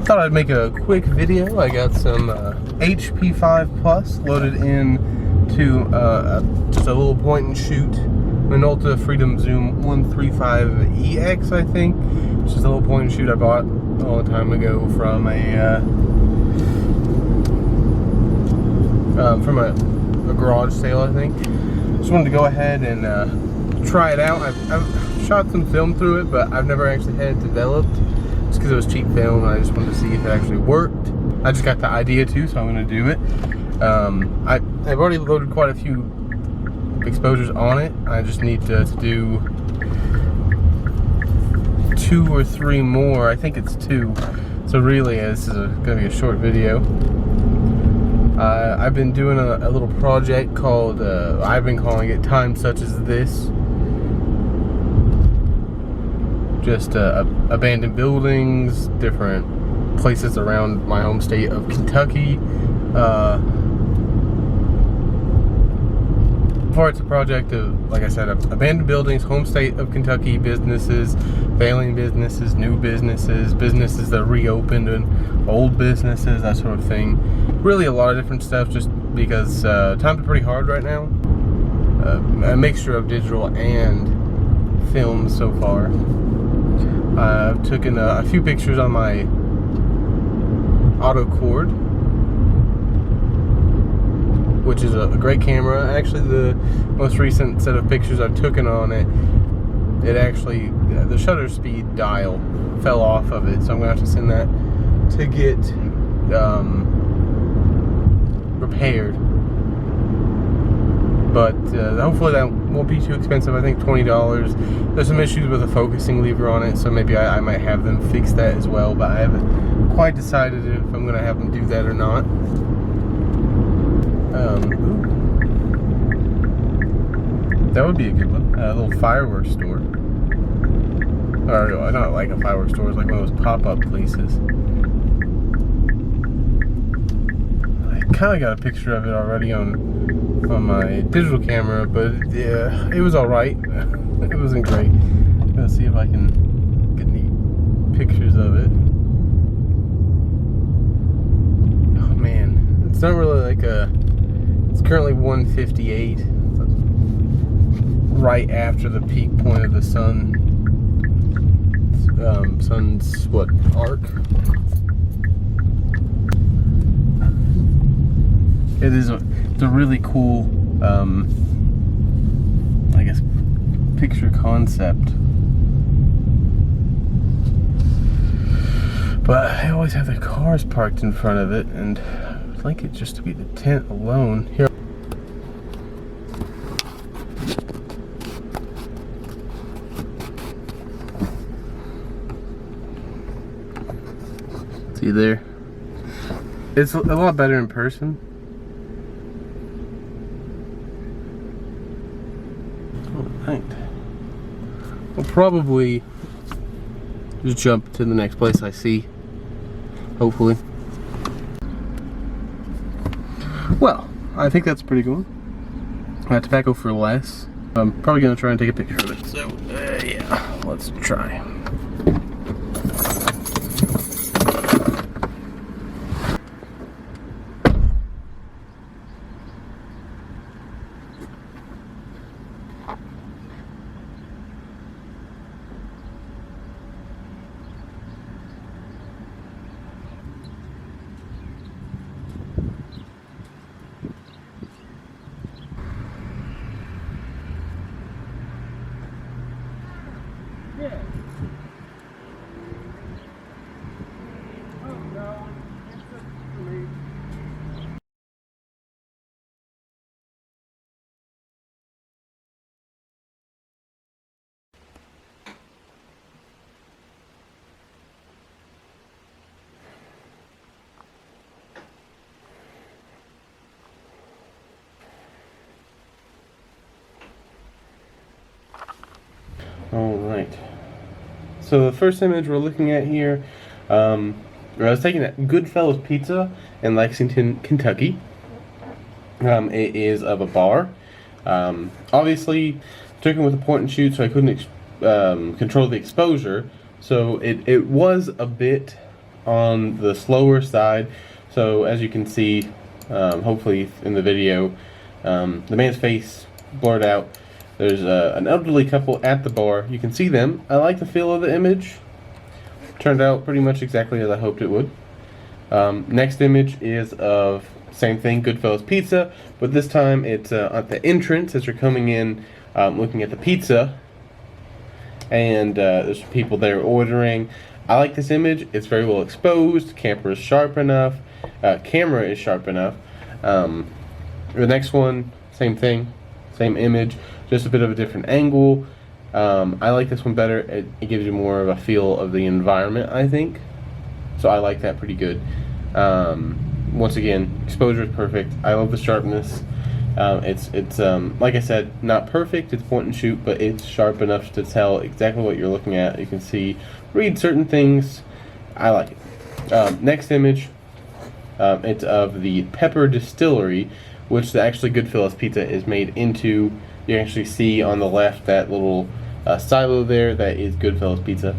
Thought I'd make a quick video. I got some HP5Plus loaded in to just a little point and shoot Minolta Freedom Zoom 135EX, I think. It's just a little point and shoot I bought a long time ago from a garage sale, I think. Just wanted to go ahead and try it out. I've shot some film through it, but I've never actually had it developed. Just because it was cheap film, and I just wanted to see if it actually worked. I just got the idea too, so I'm going to do it. I've already loaded quite a few exposures on it. I just need to do 2 or 3 more. I think it's 2. So really, this is going to be a short video. I've been doing a little project called, I've been calling it Time Such as This. Just abandoned buildings, different places around my home state of Kentucky. For it's a project of, like I said, abandoned buildings, home state of Kentucky, businesses, failing businesses, new businesses, businesses that reopened, and old businesses, that sort of thing. Really a lot of different stuff, just because times are pretty hard right now. A mixture of digital and film so far. I've taken a few pictures on my auto cord, which is a great camera. Actually, the most recent set of pictures I've taken on it actually, the shutter speed dial fell off of it, so I'm gonna have to send that to get repaired. But hopefully that won't be too expensive. I think $20. There's some issues with the focusing lever on it, so maybe I might have them fix that as well, but I haven't quite decided if I'm gonna have them do that or not. That would be a good one. A little fireworks store. Or not like a fireworks store, it's like one of those pop-up places. I kind of got a picture of it already on my digital camera, but yeah, it was alright. It wasn't great. Let's see if I can get any pictures of it. Oh man, it's not really like it's currently 1:58, right after the peak point of the sun's what, arc? It's a really cool, I guess, picture concept. But I always have the cars parked in front of it, and I'd like it just to be the tent alone. Here. See there? It's a lot better in person. Alright. We'll probably just jump to the next place I see. Hopefully. Well, I think that's pretty cool. Tobacco for less. I'm probably going to try and take a picture of it. So, yeah, let's try. Yeah. Oh no, it's for me. All right. So the first image we're looking at here, I was taking at Goodfellas Pizza in Lexington, Kentucky. It is of a bar. Obviously, took it with a point and shoot, so I couldn't control the exposure. So it was a bit on the slower side. So as you can see, hopefully in the video, the man's face blurred out. There's an elderly couple at the bar. You can see them. I like the feel of the image. Turned out pretty much exactly as I hoped it would. Next image is of same thing, Goodfellas Pizza, but this time it's at the entrance as you're coming in, looking at the pizza, and there's people there ordering. I like this image. It's very well exposed. Camera is sharp enough. The next one, same thing, same image, just a bit of a different angle. I like this one better. It gives you more of a feel of the environment, I think. So I like that pretty good. Once again, exposure is perfect. I love the sharpness. It's like I said, not perfect. It's point and shoot, but it's sharp enough to tell exactly what you're looking at. You can see, read certain things. I like it. Next image, it's of the Pepper Distillery, which actually Goodfellas Pizza is made into. You can actually see on the left that little silo there. That is Goodfellas Pizza.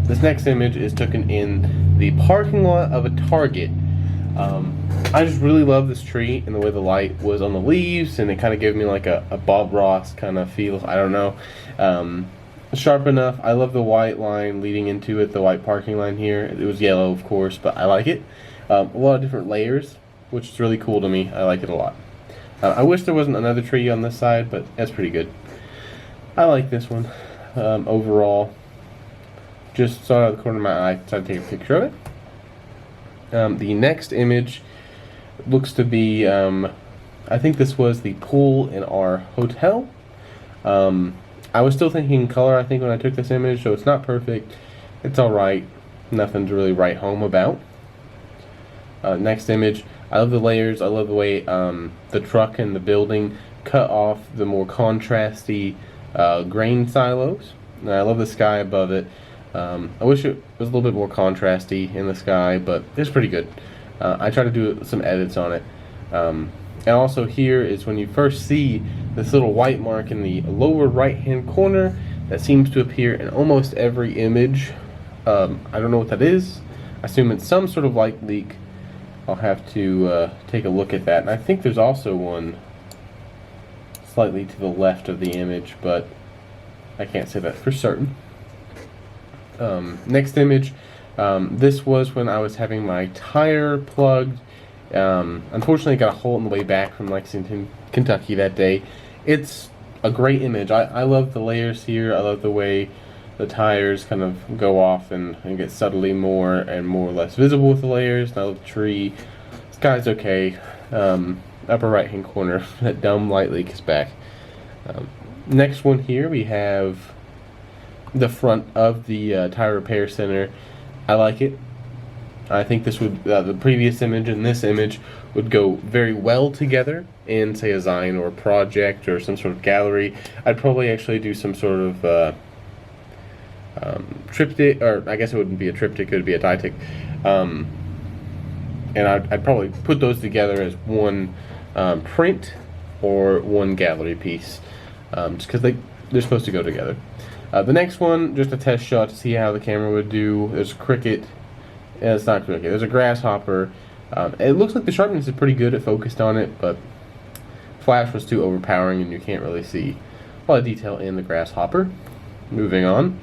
This next image is taken in the parking lot of a Target. I just really love this tree and the way the light was on the leaves, and it kind of gave me like a Bob Ross kind of feel. I don't know. Sharp enough. I love the white line leading into it, the white parking line here. It was yellow, of course, but I like it. A lot of different layers, which is really cool to me. I like it a lot. I wish there wasn't another tree on this side, but that's pretty good. I like this one overall. Just saw it out of the corner of my eye, decided to take a picture of it. The next image looks to be, I think this was the pool in our hotel. I was still thinking color, I think, when I took this image, so it's not perfect. It's alright. Nothing to really write home about. Next image, I love the layers. I love the way the truck and the building cut off the more contrasty grain silos. And I love the sky above it. I wish it was a little bit more contrasty in the sky, but it's pretty good. I try to do some edits on it. And also here is when you first see this little white mark in the lower right hand corner that seems to appear in almost every image. I don't know what that is. I assume it's some sort of light leak. I'll have to take a look at that. And I think there's also one slightly to the left of the image, but I can't say that for certain. Next image, this was when I was having my tire plugged. Unfortunately, I got a hole in the way back from Lexington, Kentucky that day. It's a great image. I love the layers here. I love the way the tires kind of go off and get subtly more and more or less visible with the layers. And I love the tree. Sky's okay. Upper right hand corner, that dumb light leak is back. Next one here, we have the front of the tire repair center. I like it. I think this would, the previous image and this image would go very well together in, say, a Zion or a project or some sort of gallery. I'd probably actually do some sort of triptych, or I guess it wouldn't be a triptych, it would be a ditych. And I'd probably put those together as one print or one gallery piece, just because they're supposed to go together. The next one, just a test shot to see how the camera would do. There's a cricket. It's not cricket. There's a grasshopper. It looks like the sharpness is pretty good. It focused on it, but flash was too overpowering, and you can't really see a lot of detail in the grasshopper. Moving on.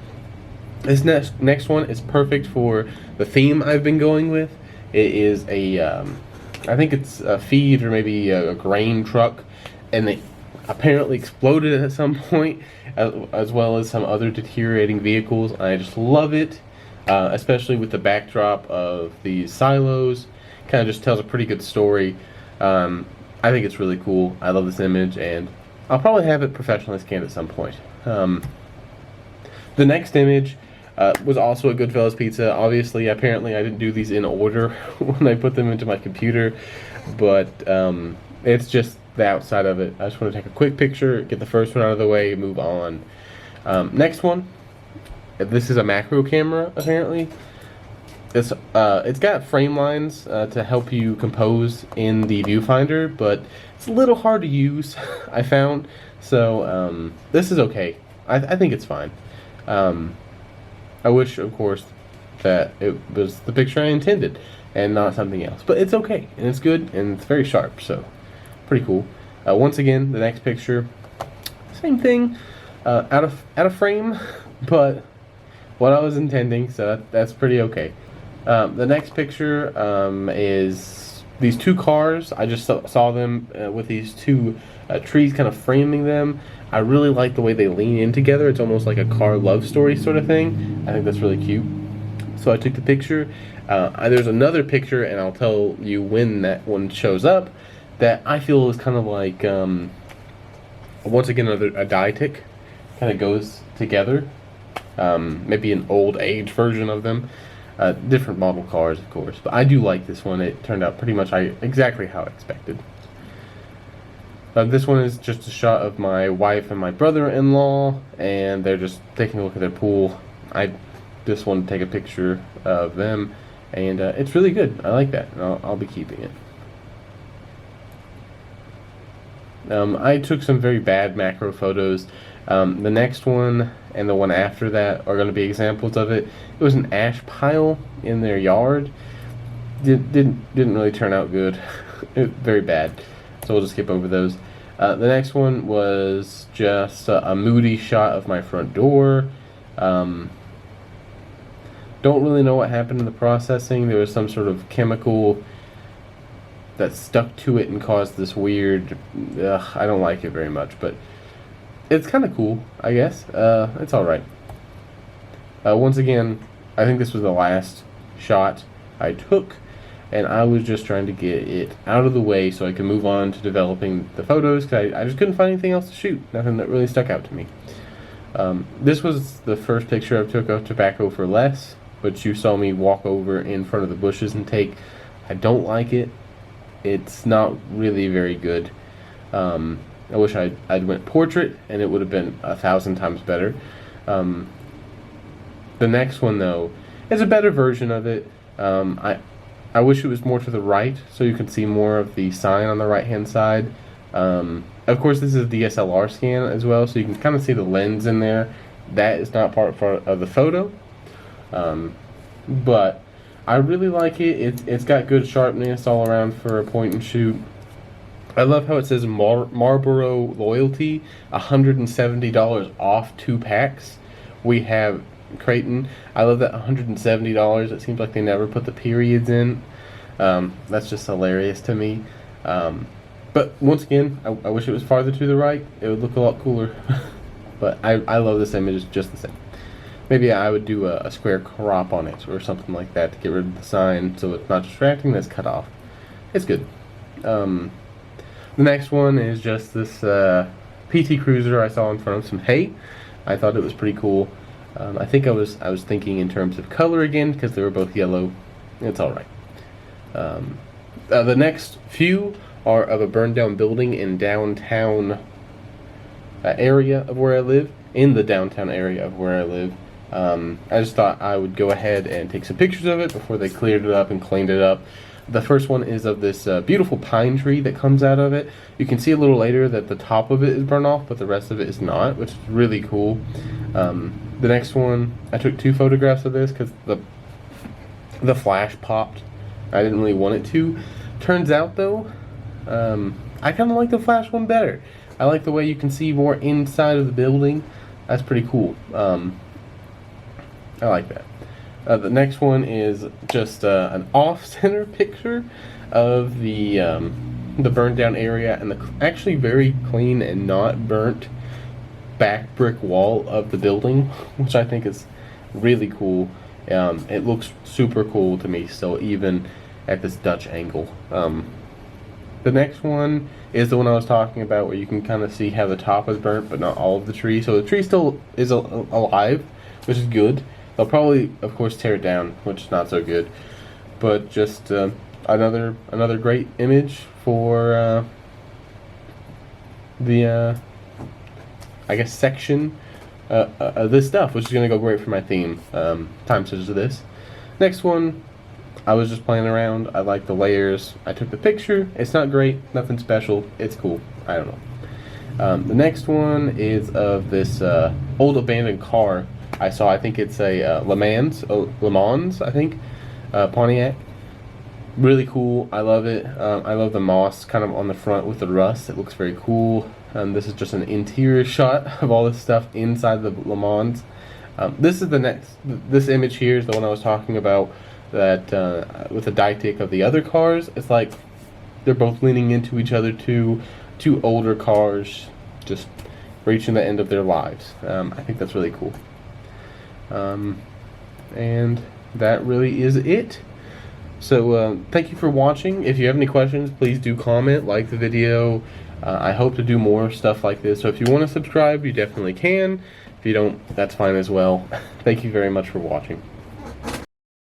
This next one is perfect for the theme I've been going with. It is a, I think it's a feed or maybe a grain truck, and they apparently exploded at some point, as well as some other deteriorating vehicles. I just love it, especially with the backdrop of these silos. Kind of just tells a pretty good story. I think it's really cool. I love this image, and I'll probably have it professionally scanned at some point. The next image was also a Goodfellas Pizza. Obviously, apparently I didn't do these in order when I put them into my computer, but it's just the outside of it. I just want to take a quick picture, get the first one out of the way, move on. Next one, this is a macro camera apparently. It's got frame lines to help you compose in the viewfinder, but it's a little hard to use, I found. So this is okay. I think it's fine. I wish, of course, that it was the picture I intended and not something else. But it's okay, and it's good, and it's very sharp, so pretty cool. Once again, the next picture, same thing, out of frame, but what I was intending, so that's pretty okay. The next picture is these two cars. I just saw them with these two trees kind of framing them. I really like the way they lean in together. It's almost like a car love story sort of thing. I think that's really cute. So I took the picture. There's another picture, and I'll tell you when that one shows up, that I feel is kind of like, once again, a diatic. Kind of goes together. Maybe an old age version of them. Different model cars, of course. But I do like this one. It turned out pretty much exactly how I expected. This one is just a shot of my wife and my brother-in-law, and they're just taking a look at their pool. I just wanted to take a picture of them, and it's really good. I like that, and I'll be keeping it. I took some very bad macro photos. The next one and the one after that are going to be examples of it. It was an ash pile in their yard. Didn't really turn out good. Very bad. So we'll just skip over those. The next one was just a moody shot of my front door. Don't really know what happened in the processing. There was some sort of chemical that stuck to it and caused this weird, I don't like it very much, but it's kind of cool, I guess. It's alright. Once again, I think this was the last shot I took, and I was just trying to get it out of the way so I could move on to developing the photos, because I just couldn't find anything else to shoot. Nothing that really stuck out to me. This was the first picture I took of Tobacco for Less, which you saw me walk over in front of the bushes and take. I don't like it. It's not really very good. I wish I'd went portrait, and it would have been 1,000 times better. The next one, though, is a better version of it. I wish it was more to the right, so you can see more of the sign on the right-hand side. Of course, this is a DSLR scan as well, so you can kind of see the lens in there. That is not part of the photo. But I really like it. It's got good sharpness all around for a point and shoot. I love how it says Marlboro Loyalty, $170 off 2 packs. We have Creighton. I love that $170. It seems like they never put the periods in. That's just hilarious to me. But once again, I wish it was farther to the right. It would look a lot cooler. But I love this image just the same. Maybe I would do a square crop on it or something like that to get rid of the sign so it's not distracting. That's cut off. It's good. The next one is just this PT Cruiser I saw in front of some hay. I thought it was pretty cool. I think I was thinking in terms of color again because they were both yellow. It's all right. The next few are of a burned down building in downtown area of where I live. In the downtown area of where I live. I just thought I would go ahead and take some pictures of it before they cleared it up and cleaned it up. The first one is of this beautiful pine tree that comes out of it. You can see a little later that the top of it is burned off, but the rest of it is not, which is really cool. The next one, I took 2 photographs of this because the flash popped. I didn't really want it to. Turns out, though, I kind of like the flash one better. I like the way you can see more inside of the building. That's pretty cool. I like that. The next one is just an off-center picture of the burned down area and the actually very clean and not burnt back brick wall of the building, which I think is really cool. It looks super cool to me, so even at this Dutch angle. The next one is the one I was talking about where you can kind of see how the top is burnt but not all of the tree. So the tree still is alive, which is good. They'll probably, of course, tear it down, which is not so good. But just another great image for the, I guess, section of this stuff, which is going to go great for my theme, time such as this. Next one, I was just playing around. I like the layers. I took the picture. It's not great, nothing special. It's cool. I don't know. The next one is of this old abandoned car I saw, I think it's a Le Mans, I think, Pontiac. Really cool. I love it. I love the moss kind of on the front with the rust. It looks very cool. This is just an interior shot of all this stuff inside the Le Mans. This is the next. This image here is the one I was talking about. That with the ditic of the other cars, it's like they're both leaning into each other. Two older cars just reaching the end of their lives. I think that's really cool. And that really is it. So thank you for watching. If you have any questions, please do comment, like the video. I hope to do more stuff like this. So if you want to subscribe, you definitely can. If you don't, that's fine as well. Thank you very much for watching.